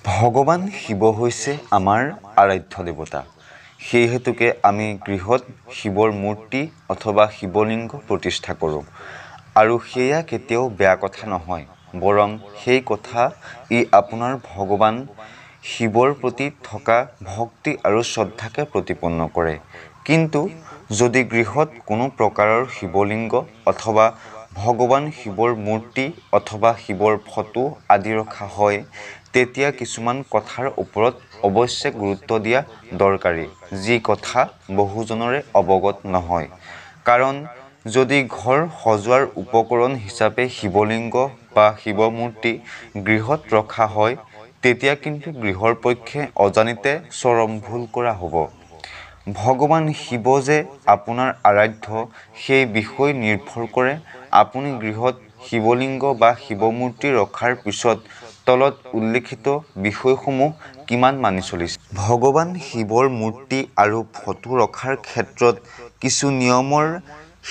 ভগৱান শিৱ হৈছে আমাৰ আৰাধ্য দেৱতা। সেই হেতুকে আমি গৃহত শিৱৰ মূৰ্তি অথবা শিৱলিংগ প্ৰতিষ্ঠা কৰোঁ। আৰু সেয়া কেতিয়াও বেয়া কথা নহয়, বৰং সেই কথা আপোনাৰ ভগৱান শিৱৰ প্ৰতি থকা ভক্তি আৰু শ্ৰদ্ধাকে প্ৰতিপন্ন কৰে। কিন্তু যদি গৃহত কোনো প্ৰকাৰৰ শিৱলিংগ অথবা ভগৱান শিৱৰ মূৰ্তি অথবা শিৱৰ ফটো আদি ৰখা হয়, তেতিয়া কিছুমান কথাৰ ওপৰত অৱশ্যে গুৰুত্ব দিয়া দৰকাৰী, যি কথা বহুজনৰে অৱগত নহয়। কাৰণ যদি ঘৰ সজোৱাৰ উপকৰণ হিচাপে শিৱলিংগ বা শিৱ মূৰ্তি গৃহত ৰখা হয়, তেতিয়া কিন্তু গৃহৰ পক্ষে অজানিতে চৰম ভুল কৰা হ'ব। ভগৱান শিৱ যে আপোনাৰ আৰাধ্য, সেই বিষয় নিৰ্ভৰ কৰে আপুনি গৃহত শিৱলিংগ বা শিৱ মূৰ্তি ৰখাৰ পিছত তলত উল্লেখিত বিষয়সমূহ কিমান মানি চলিছে। ভগৱান শিৱৰ মূৰ্তি আৰু ফটো ৰখাৰ ক্ষেত্ৰত কিছু নিয়মৰ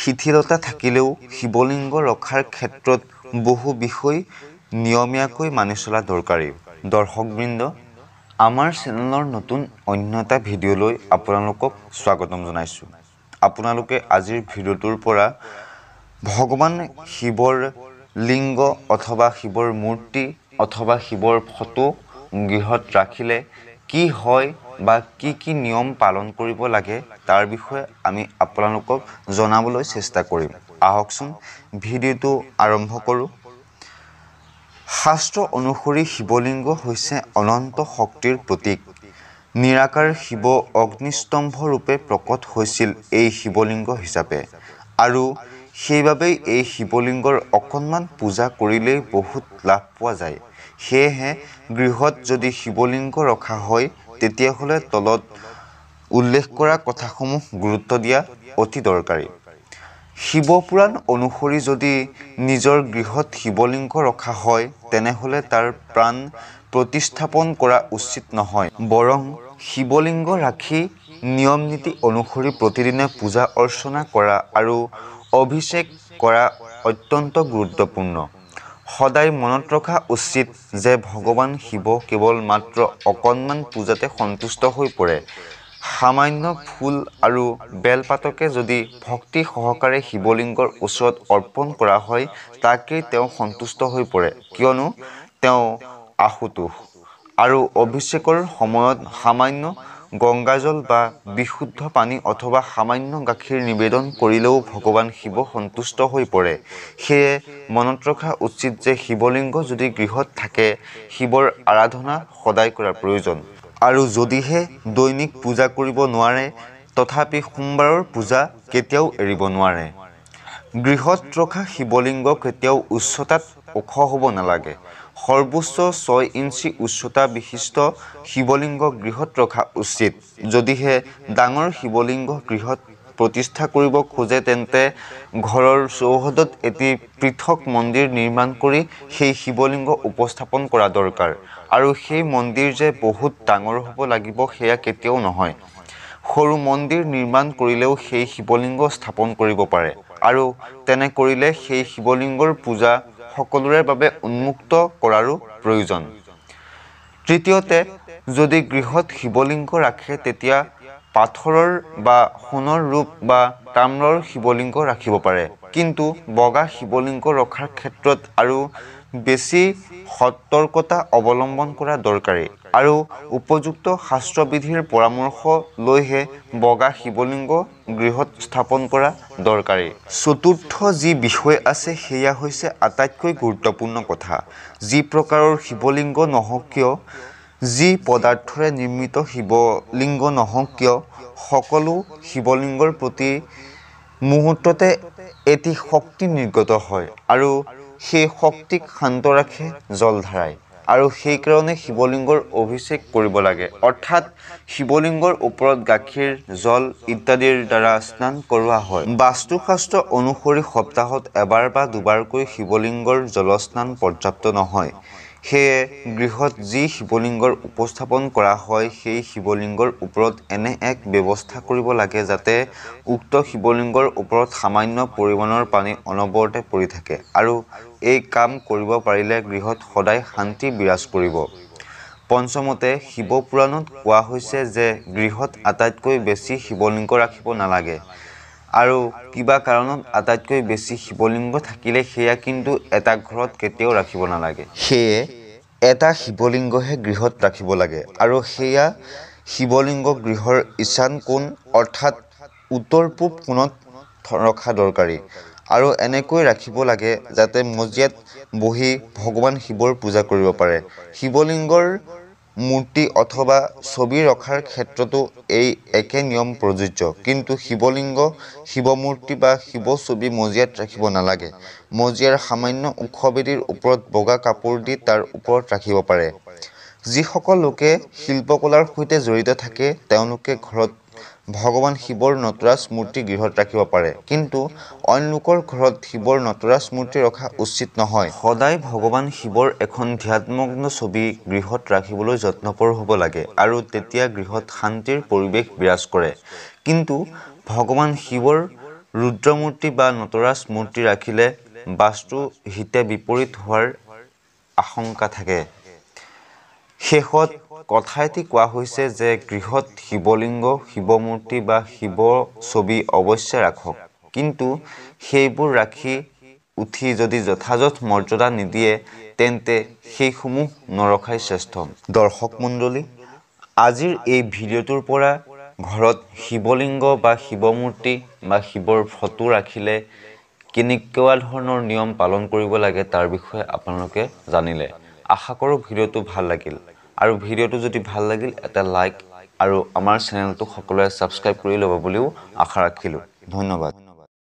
শিথিলতা থাকিলেও শিৱলিংগ ৰখাৰ ক্ষেত্ৰত বহু বিষয় নিয়মীয়াকৈ মানি চলা দৰকাৰী। দৰ্শকবৃন্দ, আমাৰ চেনেলৰ নতুন অন্য এটা ভিডিঅ'লৈ আপোনালোকক স্বাগতম জনাইছোঁ। আপোনালোকে আজিৰ ভিডিঅ'টোৰ পৰা ভগৱান শিৱৰ লিংগ অথবা শিৱৰ মূৰ্তি অথবা শিৱৰ ফটো গৃহত ৰাখিলে কি হয় বা কি নিয়ম পালন কৰিব লাগে তাৰ বিষয়ে আমি আপোনালোকক জনাবলৈ চেষ্টা কৰিম। আহকচোন ভিডিঅ'টো আৰম্ভ কৰোঁ। শাস্ত্ৰ অনুসৰি শিৱলিংগ হৈছে অনন্ত শক্তিৰ প্ৰতীক। নিৰাকাৰ শিৱ অগ্নিস্তম্ভ ৰূপে প্ৰকট হৈছিল এই শিৱলিংগ হিচাপে। আৰু সেইবাবেই এই শিৱলিংগৰ অকণমান পূজা কৰিলেই বহুত লাভ পোৱা যায়। সেয়েহে গৃহত যদি শিৱলিংগ ৰখা হয়, তেতিয়াহ'লে তলত উল্লেখ কৰা কথাসমূহ গুৰুত্ব দিয়া অতি দৰকাৰী। শিৱপুৰাণ অনুসৰি যদি নিজৰ গৃহত শিৱলিংগ ৰখা হয়, তেনেহ'লে তাৰ প্ৰাণ প্ৰতিস্থাপন কৰা উচিত নহয়, বৰং শিৱলিংগ ৰাখি নিয়ম নীতি অনুসৰি প্ৰতিদিনে পূজা অৰ্চনা কৰা আৰু অভিষেক কৰা অত্যন্ত গুৰুত্বপূৰ্ণ। সদায় মনত ৰখা উচিত যে ভগৱান শিৱ কেৱল মাত্ৰ অকণমান পূজাতে সন্তুষ্ট হৈ পৰে। সামান্য ফুল আৰু বেলপাতকে যদি ভক্তি সহকাৰে শিৱলিংগৰ ওচৰত অৰ্পণ কৰা হয়, তাকেই তেওঁ সন্তুষ্ট হৈ পৰে, কিয়নো তেওঁ আশুতোষ। আৰু অভিষেকৰ সময়ত সামান্য গংগাজল বা বিশুদ্ধ পানী অথবা সামান্য গাখীৰ নিবেদন কৰিলেও ভগৱান শিৱ সন্তুষ্ট হৈ পৰে। সেয়ে মনত ৰখা উচিত যে শিৱলিংগ যদি গৃহত থাকে, শিৱৰ আৰাধনা সদায় কৰাৰ প্ৰয়োজন। আৰু যদিহে দৈনিক পূজা কৰিব নোৱাৰে, তথাপি সোমবাৰৰ পূজা কেতিয়াও এৰিব নোৱাৰে। গৃহত ৰখা শিৱলিংগ কেতিয়াও উচ্চতাত ওখ হ'ব নালাগে। সৰ্বোচ্চ 6 ইঞ্চি উচ্চতা বিশিষ্ট শিৱলিংগ গৃহত ৰখা উচিত। যদিহে ডাঙৰ শিৱলিংগ গৃহত প্ৰতিষ্ঠা কৰিব খোজে, তেন্তে ঘৰৰ চৌহদত এটি পৃথক মন্দিৰ নিৰ্মাণ কৰি সেই শিৱলিংগ উপস্থাপন কৰা দৰকাৰ। আৰু সেই মন্দিৰ যে বহুত ডাঙৰ হ'ব লাগিব সেয়া কেতিয়াও নহয়। সৰু মন্দিৰ নিৰ্মাণ কৰিলেও সেই শিৱলিংগ স্থাপন কৰিব পাৰে। আৰু তেনে কৰিলে সেই শিৱলিংগৰ পূজা সকলোৰে বাবে উন্মুক্ত কৰাৰো প্ৰয়োজন। তৃতীয়তে, যদি গৃহত শিৱলিংগ ৰাখে, তেতিয়া পাথৰৰ বা সোণৰ ৰূপ বা তাম্ৰৰ শিৱলিংগ ৰাখিব পাৰে। কিন্তু বগা শিৱলিংগ ৰখাৰ ক্ষেত্ৰত আৰু বেছি সতৰ্কতা অৱলম্বন কৰা দৰকাৰী। আৰু উপযুক্ত শাস্ত্ৰবিধিৰ পৰামৰ্শ লৈহে বগা শিৱলিংগ গৃহত স্থাপন কৰা দৰকাৰী। চতুৰ্থ যি বিষয় আছে সেয়া হৈছে আটাইতকৈ গুৰুত্বপূৰ্ণ কথা। যি প্ৰকাৰৰ শিৱলিংগ নহওক কিয়, যি পদাৰ্থৰে নিৰ্মিত শিৱলিংগ নহওক কিয়, সকলো শিৱলিংগৰ প্ৰতি মুহূৰ্ততে এটি শক্তি নিৰ্গত হয় আৰু সেই শক্তিক শান্ত ৰাখে জলধাৰাই। আৰু সেইকাৰণে শিৱলিংগৰ অভিষেক কৰিব লাগে, অৰ্থাৎ শিৱলিংগৰ ওপৰত গাখীৰ, জল ইত্যাদিৰ দ্বাৰা স্নান কৰোৱা হয়। বাস্তুশাস্ত্ৰ অনুসৰি সপ্তাহত এবাৰ বা দুবাৰকৈ শিৱলিংগৰ জলস্নান পৰ্যাপ্ত নহয়। সেয়ে গৃহত যি শিৱলিংগৰ উপস্থাপন কৰা হয়, সেই শিৱলিংগৰ ওপৰত এনে এক ব্যৱস্থা কৰিব লাগে যাতে উক্ত শিৱলিংগৰ ওপৰত সামান্য পৰিমাণৰ পানী অনবৰতে পৰি থাকে। আৰু এই কাম কৰিব পাৰিলে গৃহত সদায় শান্তি বিৰাজ কৰিব। পঞ্চমতে শিৱ পুৰাণত কোৱা হৈছে যে গৃহত আটাইতকৈ বেছি শিৱলিংগ ৰাখিব নালাগে আৰু কিবা কাৰণত আটাইতকৈ বেছি শিৱলিংগ থাকিলে সেয়া কিন্তু এটা ঘৰত কেতিয়াও ৰাখিব নালাগে। সেয়ে এটা শিৱলিংগহে গৃহত ৰাখিব লাগে আৰু সেয়া শিৱলিংগ গৃহৰ ঈশান কোণ অৰ্থাৎ উত্তৰ পূব কোণত ৰখা দৰকাৰী আৰু এনেকৈ ৰাখিব লাগে যাতে মজিয়াত বহি ভগৱান শিৱৰ পূজা কৰিব পাৰে। শিৱলিংগৰ মূৰ্তি অথবা ছবি ৰখাৰ ক্ষেত্ৰতো এই একে নিয়ম প্ৰযোজ্য, কিন্তু শিৱলিংগ, শিৱ মূৰ্তি বা শিৱ ছবি মজিয়াত ৰাখিব নালাগে। মজিয়াৰ সামান্য ওখ বেদীৰ ওপৰত বগা কাপোৰ দি তাৰ ওপৰত ৰাখিব পাৰে। যিসকল লোকে শিল্পকলাৰ সৈতে জড়িত থাকে তেওঁলোকে ঘৰত ভগৱান শিৱৰ নটৰাজ মূৰ্তি গৃহত ৰাখিব পাৰে, কিন্তু অইন লোকৰ ঘৰত শিৱৰ নটৰাজ মূৰ্তি ৰখা উচিত নহয়। সদায় ভগৱান শিৱৰ এখন ধ্যানমগ্ন ছবি গৃহত ৰাখিবলৈ যত্নপৰ হ'ব লাগে আৰু তেতিয়া গৃহত শান্তিৰ পৰিৱেশ বিৰাজ কৰে। কিন্তু ভগৱান শিৱৰ ৰুদ্ৰমূৰ্তি বা নটৰাজ মূৰ্তি ৰাখিলে বাস্তু হিতে বিপৰীত হোৱাৰ আশংকা থাকে। শেষত কথা এটি কোৱা হৈছে যে গৃহত শিৱলিংগ, শিৱ মূৰ্তি বা শিৱ ছবি অৱশ্যে ৰাখক, কিন্তু সেইবোৰ ৰাখি উঠি যদি যথাযথ মৰ্যাদা নিদিয়ে তেন্তে সেইসমূহ নৰখাই শ্ৰেষ্ঠ। দৰ্শক মণ্ডলী, আজিৰ এই ভিডিঅ'টোৰ পৰা ঘৰত শিৱলিংগ বা শিৱ মূৰ্তি বা শিৱৰ ফটো ৰাখিলে কেনেকুৱা ধৰণৰ নিয়ম পালন কৰিব লাগে তাৰ বিষয়ে আপোনালোকে জানিলে। আশা কৰোঁ ভিডিঅ'টো ভাল লাগিল আৰু ভিডিঅ'টো যদি ভাল লাগিল এটা লাইক আৰু আমাৰ চেনেলটো সকলোৱে ছাবস্ক্ৰাইব কৰি ল'ব বুলিও আশা ৰাখিলোঁ। ধন্যবাদ।